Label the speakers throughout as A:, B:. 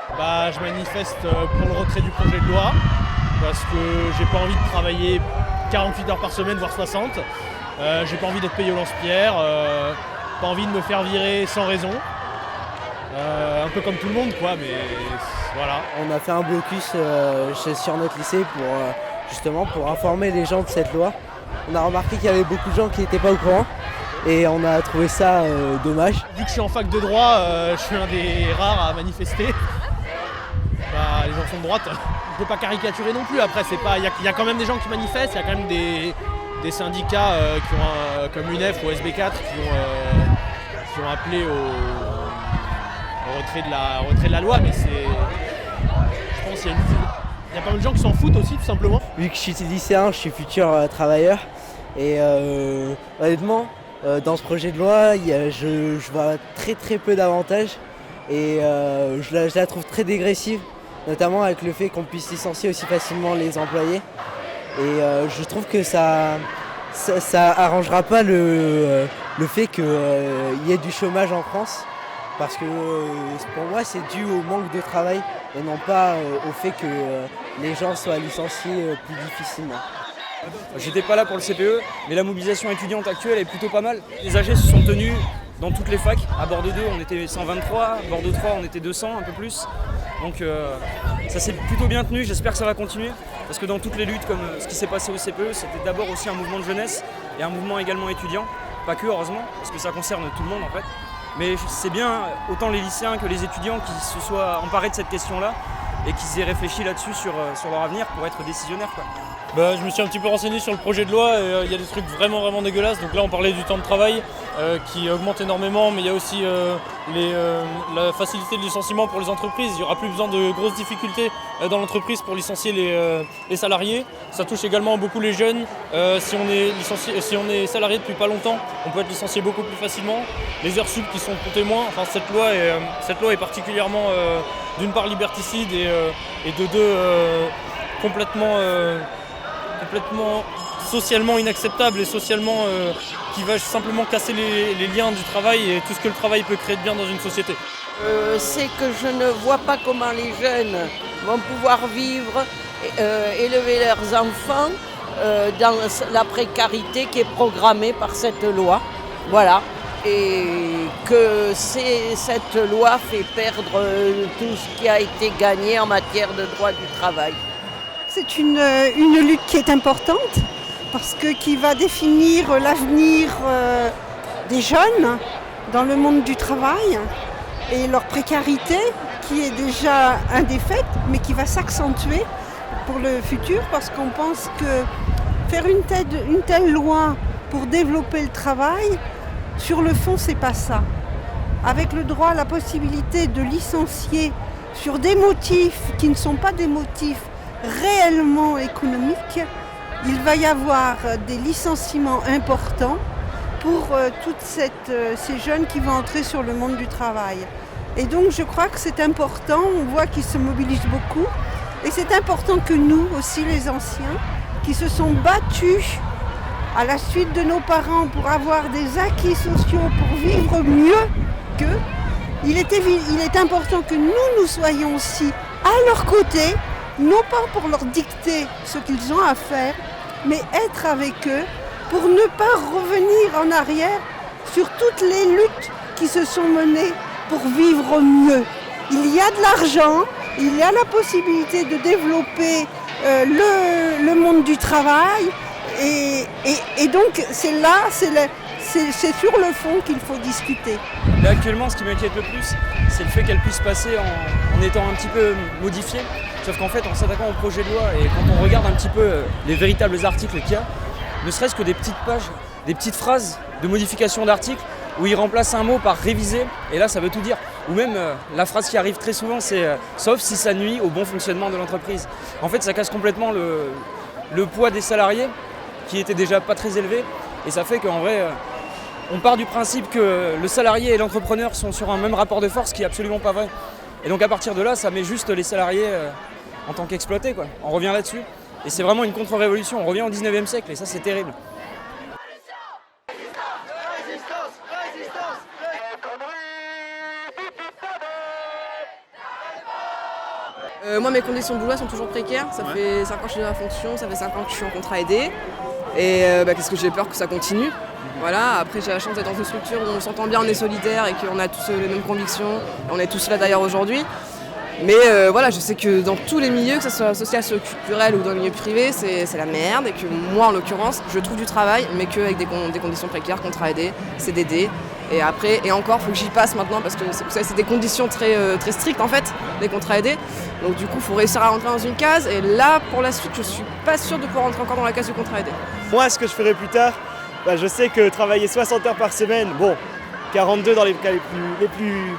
A: Je manifeste pour le retrait du projet de loi parce que j'ai pas envie de travailler 48 heures par semaine, voire 60. J'ai pas envie d'être payé au lance-pierre, pas envie de me faire virer sans raison. Un peu comme tout le monde quoi, mais voilà.
B: On a fait un blocus sur notre lycée justement pour informer les gens de cette loi. On a remarqué qu'il y avait beaucoup de gens qui n'étaient pas au courant et on a trouvé ça dommage.
A: Vu que je suis en fac de droit, je suis un des rares à manifester. Les gens sont de droite, on ne peut pas caricaturer non plus. Après, il y a quand même des gens qui manifestent, il y a quand même des syndicats comme UNEF ou SB4 qui ont appelé au retrait de la loi, mais je pense qu'il y a pas mal de gens qui s'en foutent aussi, tout simplement.
B: Vu que je suis lycéen, je suis futur travailleur et honnêtement, dans ce projet de loi, je vois très peu d'avantages et je la trouve très dégressive, notamment avec le fait qu'on puisse licencier aussi facilement les employés. Et je trouve que ça arrangera pas le fait qu'il y ait du chômage en France. Parce que pour moi c'est dû au manque de travail et non pas au fait que les gens soient licenciés plus difficilement.
C: J'étais pas là pour le CPE, mais la mobilisation étudiante actuelle est plutôt pas mal. Les AG se sont tenus dans toutes les facs. À Bordeaux 2 on était 123, à Bordeaux 3 on était 200, un peu plus. Donc ça s'est plutôt bien tenu, j'espère que ça va continuer. Parce que dans toutes les luttes comme ce qui s'est passé au CPE, c'était d'abord aussi un mouvement de jeunesse et un mouvement également étudiant. Pas que heureusement, parce que ça concerne tout le monde en fait. Mais c'est bien, autant les lycéens que les étudiants qui se soient emparés de cette question-là et qu'ils aient réfléchi là-dessus sur leur avenir pour être décisionnaires, quoi.
D: Je me suis un petit peu renseigné sur le projet de loi et il y a des trucs vraiment dégueulasses. Donc là on parlait du temps de travail qui augmente énormément, mais il y a aussi la facilité de licenciement pour les entreprises. Il n'y aura plus besoin de grosses difficultés dans l'entreprise pour licencier les salariés. Ça touche également beaucoup les jeunes. Si on est salarié depuis pas longtemps, on peut être licencié beaucoup plus facilement. Les heures sup qui sont comptées moins. Enfin, cette loi est particulièrement d'une part liberticide et de deux complètement socialement inacceptable et socialement qui va simplement casser les liens du travail et tout ce que le travail peut créer de bien dans une société.
E: C'est que je ne vois pas comment les jeunes vont pouvoir vivre, élever leurs enfants dans la précarité qui est programmée par cette loi. Voilà. Et que cette loi fait perdre tout ce qui a été gagné en matière de droit du travail.
F: C'est une lutte qui est importante parce que qui va définir l'avenir des jeunes dans le monde du travail et leur précarité qui est déjà un des faits mais qui va s'accentuer pour le futur parce qu'on pense que faire une telle loi pour développer le travail, sur le fond c'est pas ça. Avec le droit, la possibilité de licencier sur des motifs qui ne sont pas des motifs réellement économique, il va y avoir des licenciements importants pour ces jeunes qui vont entrer sur le monde du travail. Et donc je crois que c'est important, on voit qu'ils se mobilisent beaucoup et c'est important que nous aussi les anciens qui se sont battus à la suite de nos parents pour avoir des acquis sociaux pour vivre mieux qu'eux, il est important que nous soyons aussi à leur côté, non pas pour leur dicter ce qu'ils ont à faire, mais être avec eux pour ne pas revenir en arrière sur toutes les luttes qui se sont menées pour vivre mieux. Il y a de l'argent, il y a la possibilité de développer le monde du travail et donc c'est sur le fond qu'il faut discuter.
C: Là actuellement ce qui m'inquiète le plus, c'est le fait qu'elle puisse passer en étant un petit peu modifiée. Sauf qu'en fait, en s'attaquant au projet de loi et quand on regarde un petit peu les véritables articles qu'il y a, ne serait-ce que des petites pages, des petites phrases de modification d'articles où il remplace un mot par réviser, et là ça veut tout dire. Ou même la phrase qui arrive très souvent, c'est sauf si ça nuit au bon fonctionnement de l'entreprise. En fait, ça casse complètement le poids des salariés qui était déjà pas très élevé, et ça fait qu'en vrai, on part du principe que le salarié et l'entrepreneur sont sur un même rapport de force, qui est absolument pas vrai. Et donc à partir de là, ça met juste les salariés en tant qu'exploités, quoi. On revient là-dessus. Et c'est vraiment une contre-révolution. On revient au 19e siècle et ça, c'est terrible.
G: Moi, mes conditions de boulot sont toujours précaires. Ça fait 5 ans que je suis dans la fonction, ça fait 5 ans que je suis en contrat aidé. Et qu'est-ce que j'ai peur que ça continue. Voilà. Après, j'ai la chance d'être dans une structure où on s'entend bien, on est solidaires et qu'on a tous les mêmes convictions. On est tous là d'ailleurs aujourd'hui. Mais voilà, je sais que dans tous les milieux, que ce soit social, culturel ou dans le milieu privé, c'est la merde. Et que moi, en l'occurrence, je trouve du travail, mais qu'avec des conditions précaires, contrat aidé, CDD. Et après, et encore, il faut que j'y passe maintenant parce que c'est des conditions très strictes en fait, les contrats aidés. Donc du coup, il faut réussir à rentrer dans une case. Et là, pour la suite, je suis pas sûre de pouvoir rentrer encore dans la case du contrat aidé.
H: Moi, ce que je ferai plus tard, je sais que travailler 60 heures par semaine, bon, 42 dans les cas les plus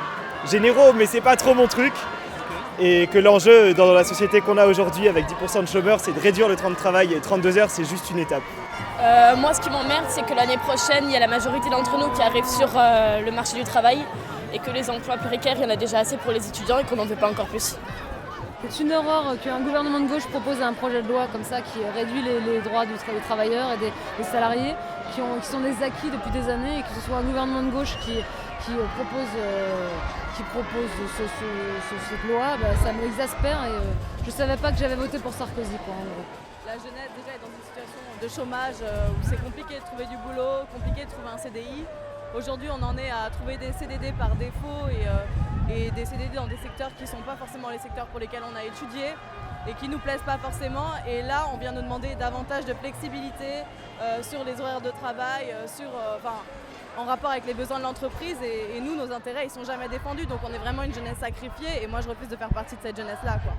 H: généraux, mais c'est pas trop mon truc. Et que l'enjeu dans la société qu'on a aujourd'hui avec 10% de chômeurs, c'est de réduire le temps de travail et 32 heures, c'est juste une étape.
I: Moi, ce qui m'emmerde, c'est que l'année prochaine, il y a la majorité d'entre nous qui arrivent sur le marché du travail et que les emplois précaires, il y en a déjà assez pour les étudiants et qu'on n'en veut pas encore plus.
J: C'est une horreur qu'un gouvernement de gauche propose un projet de loi comme ça qui réduit les droits des travailleurs et des salariés qui sont des acquis depuis des années et que ce soit un gouvernement de gauche qui propose cette loi, ça m'exaspère et je ne savais pas que j'avais voté pour Sarkozy. Quoi, en gros.
K: La jeunesse déjà est dans une situation de chômage où c'est compliqué de trouver du boulot, compliqué de trouver un CDI. Aujourd'hui, on en est à trouver des CDD par défaut et des CDD dans des secteurs qui ne sont pas forcément les secteurs pour lesquels on a étudié et qui ne nous plaisent pas forcément. Et là, on vient nous demander davantage de flexibilité sur les horaires de travail, en rapport avec les besoins de l'entreprise. Et nous, nos intérêts, ils ne sont jamais défendus. Donc on est vraiment une jeunesse sacrifiée et moi, je refuse de faire partie de cette jeunesse-là, quoi.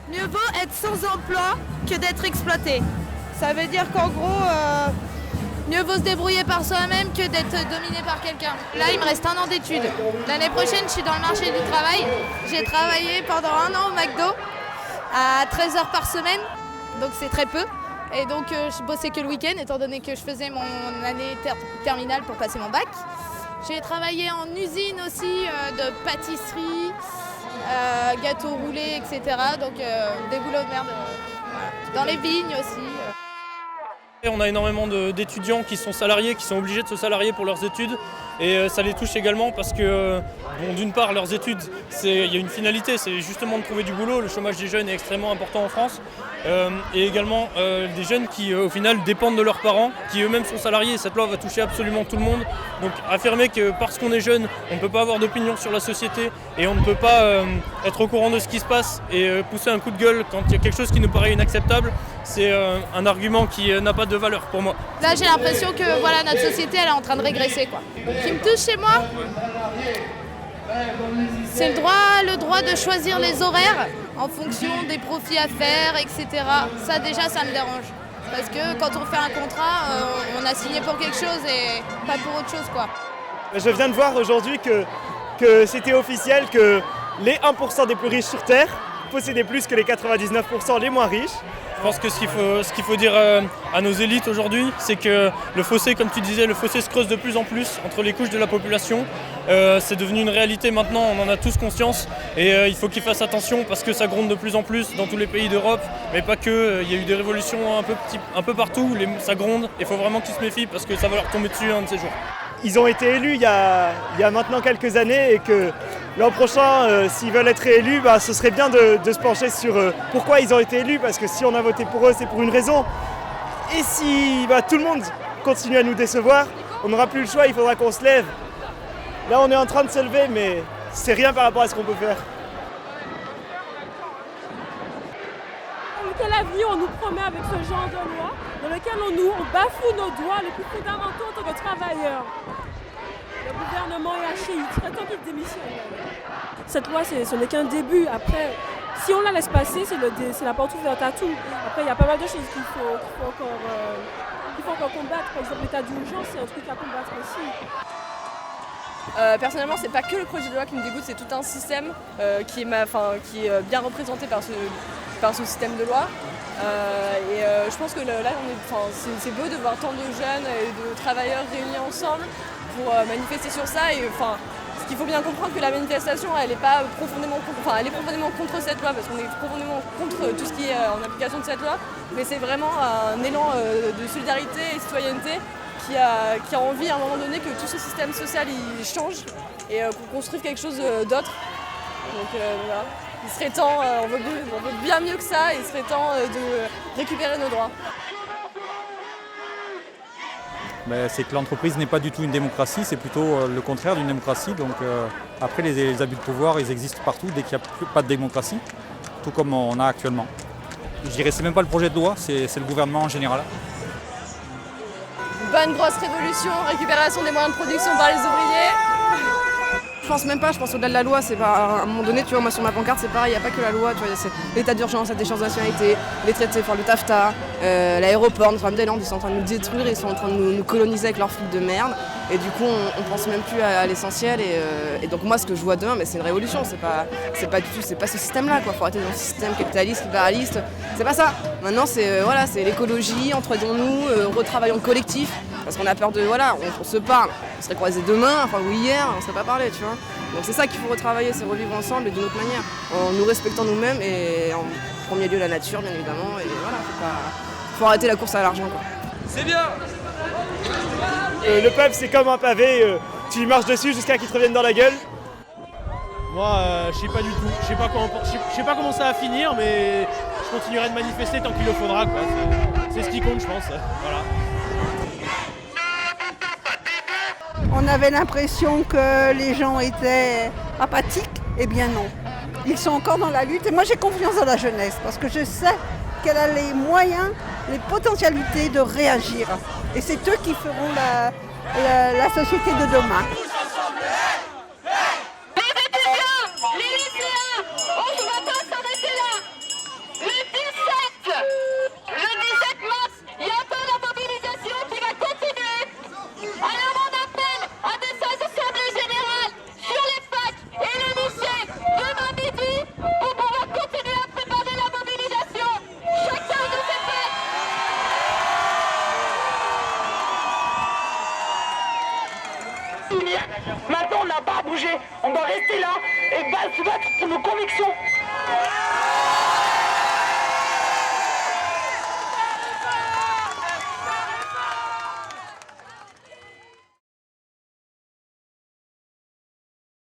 L: Mieux vaut être sans emploi que d'être exploité.
M: Ça veut dire qu'en gros,
L: mieux vaut se débrouiller par soi-même que d'être dominé par quelqu'un. Là, il me reste 1 an d'études. L'année prochaine, je suis dans le marché du travail. J'ai travaillé pendant 1 an au McDo à 13 heures par semaine, donc c'est très peu. Et donc, je bossais que le week-end, étant donné que je faisais mon année terminale pour passer mon bac. J'ai travaillé en usine aussi, de pâtisserie, gâteaux roulés, etc. Donc, des boulots de merde. Dans les vignes aussi.
D: On a énormément d'étudiants qui sont salariés, qui sont obligés de se salarier pour leurs études et ça les touche également parce que d'une part leurs études, il y a une finalité, c'est justement de trouver du boulot. Le chômage des jeunes est extrêmement important en France et également des jeunes qui au final dépendent de leurs parents, qui eux-mêmes sont salariés. Cette loi va toucher absolument tout le monde. Donc affirmer que parce qu'on est jeune, on ne peut pas avoir d'opinion sur la société et on ne peut pas être au courant de ce qui se passe et pousser un coup de gueule quand il y a quelque chose qui nous paraît inacceptable, c'est un argument qui n'a pas de valeur pour moi.
L: Là, j'ai l'impression que voilà, notre société elle est en train de régresser, quoi. Ce qui me touche chez moi, c'est le droit de choisir les horaires en fonction des profits à faire, etc. Ça déjà, ça me dérange. Parce que quand on fait un contrat, on a signé pour quelque chose et pas pour autre chose, quoi.
H: Je viens de voir aujourd'hui que c'était officiel que les 1% des plus riches sur Terre possédaient plus que les 99% les moins riches.
D: Je pense que ce qu'il faut dire à nos élites aujourd'hui, c'est que le fossé, comme tu disais, le fossé se creuse de plus en plus entre les couches de la population. C'est devenu une réalité maintenant, on en a tous conscience et il faut qu'ils fassent attention parce que ça gronde de plus en plus dans tous les pays d'Europe, mais pas que. Il y a eu des révolutions un peu partout, ça gronde. Il faut vraiment qu'ils se méfient parce que ça va leur tomber dessus un de ces jours.
H: Ils ont été élus il y a maintenant quelques années et que l'an prochain, s'ils veulent être réélus, ce serait bien de se pencher sur pourquoi ils ont été élus, parce que si on a voté pour eux, c'est pour une raison. Et si tout le monde continue à nous décevoir, on n'aura plus le choix, il faudra qu'on se lève. Là, on est en train de se lever, mais c'est rien par rapport à ce qu'on peut faire.
N: Quel avenir on nous promet avec ce genre de loi dans lequel on bafoue nos droits les plus fondamentaux en tant que travailleurs. Le gouvernement est haché, il serait temps qu'il démissionne. Cette loi, ce n'est qu'un début. Après, si on la laisse passer, c'est la porte ouverte à tout. Après, il y a pas mal de choses qu'il faut encore combattre. Par exemple, l'état d'urgence, c'est un truc à combattre aussi.
G: Personnellement, c'est pas que le projet de loi qui me dégoûte, c'est tout un système qui est bien représenté par ce système de loi. Je pense que là, c'est beau de voir tant de jeunes et de travailleurs réunis ensemble pour manifester sur ça. Et ce qu'il faut bien comprendre, que la manifestation, elle est pas profondément elle est profondément contre cette loi parce qu'on est profondément contre tout ce qui est en application de cette loi. Mais c'est vraiment un élan de solidarité et citoyenneté qui a envie à un moment donné que tout ce système social il change et qu'on construise quelque chose d'autre. Donc voilà.
I: Il serait temps, on veut bien mieux que ça, il serait temps de récupérer nos droits.
O: C'est que l'entreprise n'est pas du tout une démocratie, c'est plutôt le contraire d'une démocratie. Donc après les abus de pouvoir, ils existent partout dès qu'il n'y a pas de démocratie, tout comme on a actuellement. Je dirais que c'est même pas le projet de loi, c'est le gouvernement en général.
I: Bonne grosse révolution, récupération des moyens de production par les ouvriers.
G: Je pense même pas, je pense au-delà de la loi, c'est pas à un moment donné, tu vois, moi sur ma pancarte c'est pareil, il n'y a pas que la loi, tu vois, c'est l'état d'urgence, la déchéance de nationalité, les traités, enfin le TAFTA, l'aéroport, Notre-Dame-des-Landes, ils sont en train de nous détruire, ils sont en train de nous coloniser avec leurs flics de merde, et du coup on pense même plus à l'essentiel, et donc moi ce que je vois demain, c'est une révolution, c'est pas du tout, c'est pas ce système-là, quoi, faut arrêter dans ce système capitaliste, libéraliste, c'est pas ça. Maintenant c'est c'est l'écologie, entraidons-nous, retravaillons le collectif, parce qu'on a peur de, on se parle, on serait croisés demain, enfin ou hier, on serait pas parlé, tu vois. Donc c'est ça qu'il faut retravailler, c'est revivre ensemble d'une autre manière, en nous respectant nous-mêmes et en premier lieu la nature bien évidemment, et voilà, faut arrêter la course à l'argent, quoi.
H: C'est bien. Le peuple c'est comme un pavé, tu y marches dessus jusqu'à qu'il te revienne dans la gueule.
A: Moi, je sais pas du tout, je sais pas comment ça va finir, mais je continuerai de manifester tant qu'il le faudra, quoi. C'est ce qui compte, je pense. Voilà.
F: On avait l'impression que les gens étaient apathiques. Eh bien non. Ils sont encore dans la lutte. Et moi j'ai confiance dans la jeunesse parce que je sais qu'elle a les moyens, les potentialités de réagir. Et c'est eux qui feront la société de demain.
P: Maintenant, on n'a pas à bouger. On doit rester là et se battre pour nos convictions.